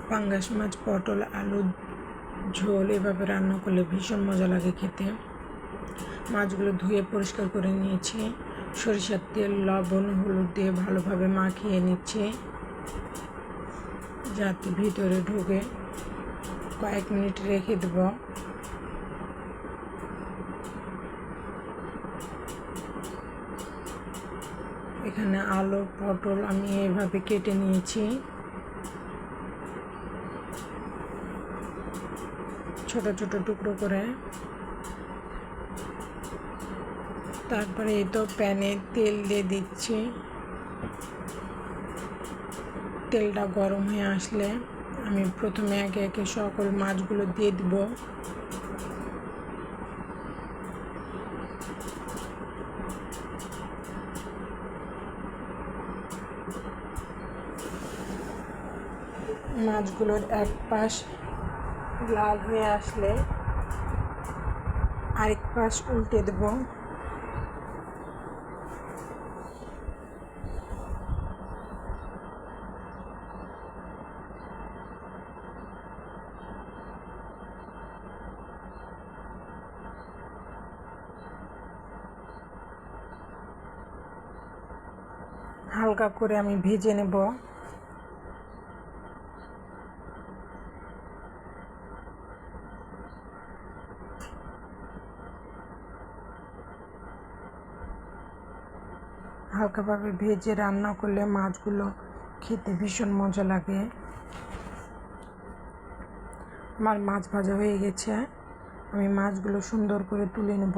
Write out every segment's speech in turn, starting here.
পাঙ্গাস মাছ, পটল, আলু ঝোল এভাবে রান্না করলে ভীষণ মজা লাগে খেতে। মাছগুলো ধুয়ে পরিষ্কার করে নিয়েছি। সরিষার তেল, লবণ, হলুদ দিয়ে ভালোভাবে মাখিয়ে নিচ্ছি যাতে ভিতরে ঢুকে। কয়েক মিনিট রেখে দেব। এখানে আলু, পটল আমি এইভাবে কেটে নিয়েছি ছোট ছোট টুকরো করে। তারপরে এই তো প্যানে তেল দিয়ে দিচ্ছি। তেলটা গরম হয়ে আসলে আমি প্রথমে একে একে সকল মাছগুলো দিয়ে দিব। মাছগুলোর এক পাশ লাল হয়ে আসলে আরেক পাশ উল্টে দেব। হালকা করে আমি ভেজে নেব। হালকাভাবে ভেজে রান্না করলে মাছগুলো খেতে ভীষণ মজা লাগে। আমার মাছ ভাজা হয়ে গেছে। আমি মাছগুলো সুন্দর করে তুলে নেব।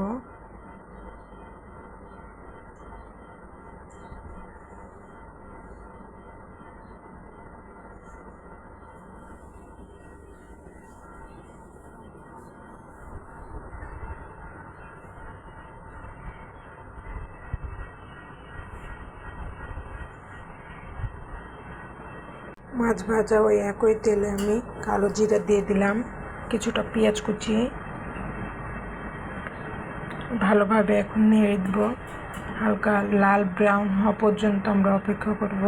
মাছ ভাজা ওই একই তেলে আমি কালো জিরা দিয়ে দিলাম, কিছুটা পেঁয়াজ কুচি। ভালোভাবে এখন নেড়ে দেব। হালকা লাল ব্রাউন হওয়া পর্যন্ত আমরা অপেক্ষা করব।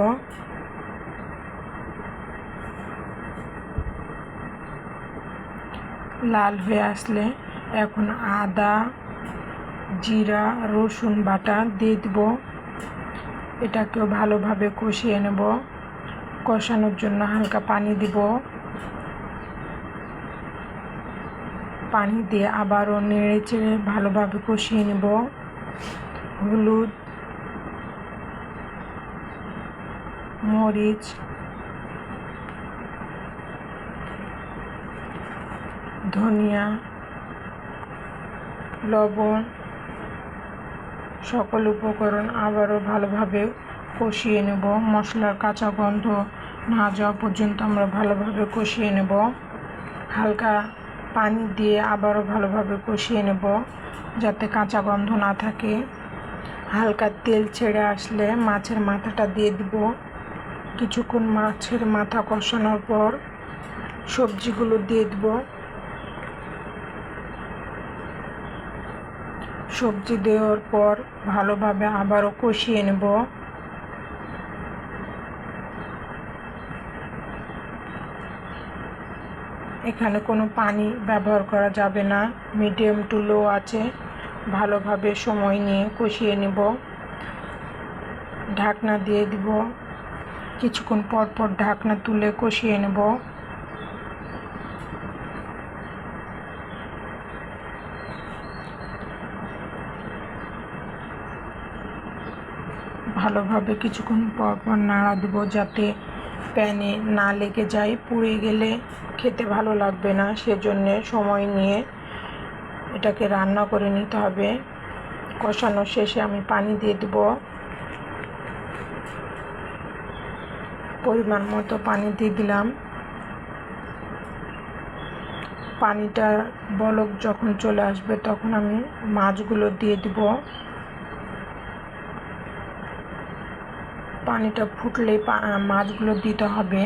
লাল হয়ে আসলে এখন আদা, জিরা, রসুন বাটা দিয়ে দেব। এটাকেও ভালোভাবে কষিয়ে নেব। কষানোর জন্য হালকা পানি দিব। পানি দিয়ে আবারও নেড়ে চেড়ে ভালোভাবে কষিয়ে নেব। হলুদ, মরিচ, ধনিয়া, লবণ সকল উপকরণ আবারও ভালোভাবে কষিয়ে নেব। মশলার কাঁচা গন্ধ না যাওয়া পর্যন্ত আমরা ভালোভাবে কষিয়ে নেব। হালকা পানি দিয়ে আবারও ভালোভাবে কষিয়ে নেব যাতে কাঁচা গন্ধ না থাকে। হালকা তেল ছেড়ে আসলে মাছের মাথাটা দিয়ে দিব। কিছুক্ষণ মাছের মাথা কষানোর পর সবজিগুলো দিয়ে দেব। সবজি দেওয়ার পর ভালোভাবে আবারও কষিয়ে নেব। এখানে কোনো পানি ব্যবহার করা যাবে না। মিডিয়াম টু লো আছে ভালোভাবে সময় নিয়ে কষিয়ে নেব। ঢাকনা দিয়ে দিব। কিছুক্ষণ পর পর ঢাকনা তুলে কষিয়ে নেব। ভালোভাবে কিছুক্ষণ পর পর নাড়া দেব যাতে প্যানে না লেগে যায়। পুড়ে গেলে খেতে ভালো লাগবে না, সেজন্যে সময় নিয়ে এটাকে রান্না করে নিতে হবে। কষানো শেষে আমি পানি দিয়ে দেব। পরিমাণ মতো পানি দিয়ে দিলাম। পানিটা বলক যখন চলে আসবে তখন আমি মাছগুলো দিয়ে দেব। পানিটা ফুটলে মাছগুলো দিতে হবে,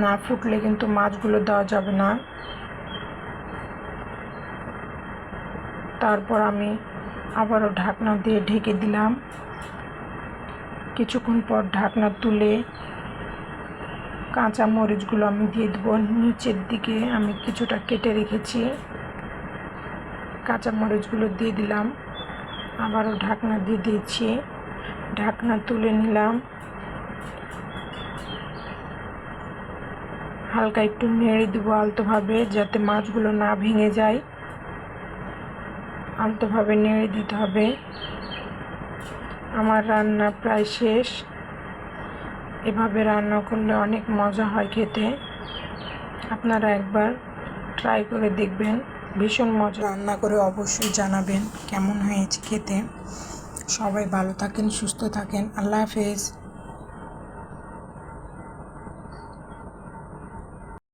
না ফুটলে কিন্তু মাছগুলো দেওয়া যাবে না। তারপর আমি আবারও ঢাকনা দিয়ে ঢেকে দিলাম। কিছুক্ষণ পর ঢাকনা তুলে কাঁচা মরিচগুলো আমি দিয়ে দেবো। নিচের দিকে আমি কিছুটা কেটে রেখেছি, কাঁচা মরিচগুলো দিয়ে দিলাম। আবারও ঢাকনা দিয়ে দিয়েছি, ঢাকনা তুলে নিলাম। হালকা একটু নেড়ে দেবো আলতোভাবে, যাতে মাছগুলো না ভেঙে যায়। আলতোভাবে নেড়ে দিতে হবে। আমার রান্না প্রায় শেষ। এভাবে রান্না করলে অনেক মজা হয় খেতে। আপনারা একবার ট্রাই করে দেখবেন, ভীষণ মজা। রান্না করে অবশ্যই জানাবেন কেমন হয়েছে খেতে। সবাই ভালো থাকেন, সুস্থ থাকেন। আল্লাহ হাফেজ।